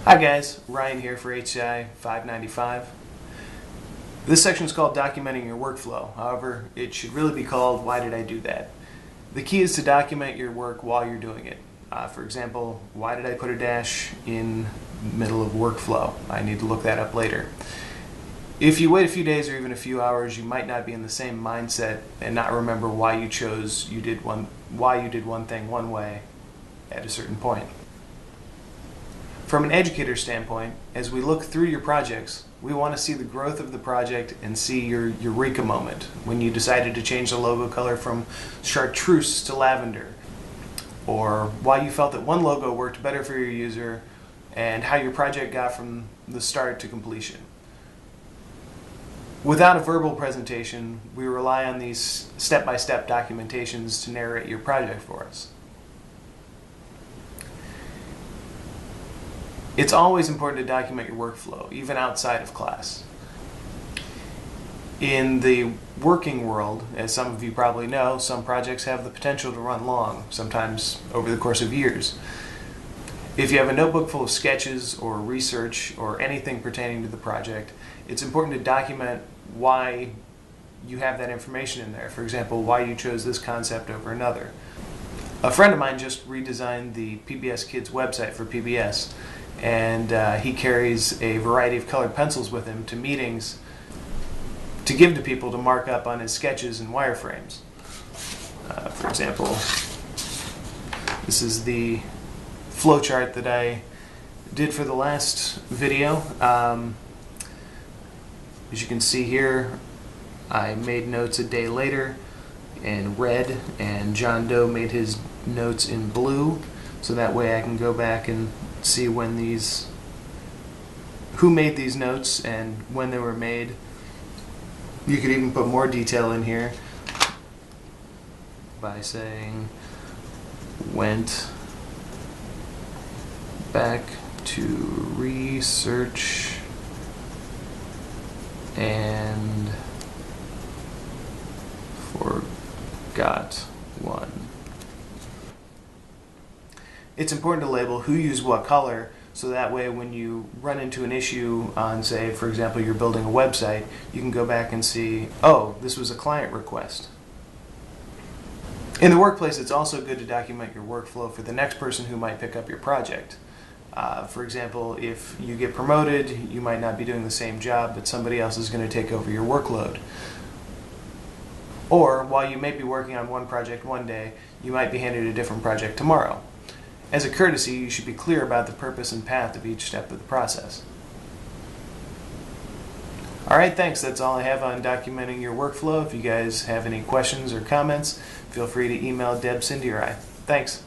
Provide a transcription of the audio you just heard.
Hi guys, Ryan here for HCI 595. This section is called Documenting Your Workflow. However, it should really be called Why Did I Do That? The key is to document your work while you're doing it. For example, why did I put a dash in the middle of workflow? I need to look that up later. If you wait a few days or even a few hours, you might not be in the same mindset and not remember why you did one thing one way at a certain point. From an educator standpoint, as we look through your projects, we want to see the growth of the project and see your eureka moment when you decided to change the logo color from chartreuse to lavender, or why you felt that one logo worked better for your user and how your project got from the start to completion. Without a verbal presentation, we rely on these step-by-step documentations to narrate your project for us. It's always important to document your workflow, even outside of class. In the working world, as some of you probably know, some projects have the potential to run long, sometimes over the course of years. If you have a notebook full of sketches or research or anything pertaining to the project, it's important to document why you have that information in there. For example, why you chose this concept over another. A friend of mine just redesigned the PBS Kids website for PBS, and he carries a variety of colored pencils with him to meetings to give to people to mark up on his sketches and wireframes. For example, this is the flowchart that I did for the last video. As you can see here, I made notes a day later in red, and John Doe made his notes in blue, so that way I can go back and see who made these notes and when they were made. You could even put more detail in here by saying went back to research and forgot one. It's important to label who used what color, so that way when you run into an issue on, say, for example, you're building a website, you can go back and see, oh, this was a client request. In the workplace, it's also good to document your workflow for the next person who might pick up your project. For example, if you get promoted, you might not be doing the same job, but somebody else is going to take over your workload. Or, while you may be working on one project one day, you might be handed a different project tomorrow. As a courtesy, you should be clear about the purpose and path of each step of the process. Alright, thanks. That's all I have on documenting your workflow. If you guys have any questions or comments, feel free to email Deb, Cindy, or I. Thanks.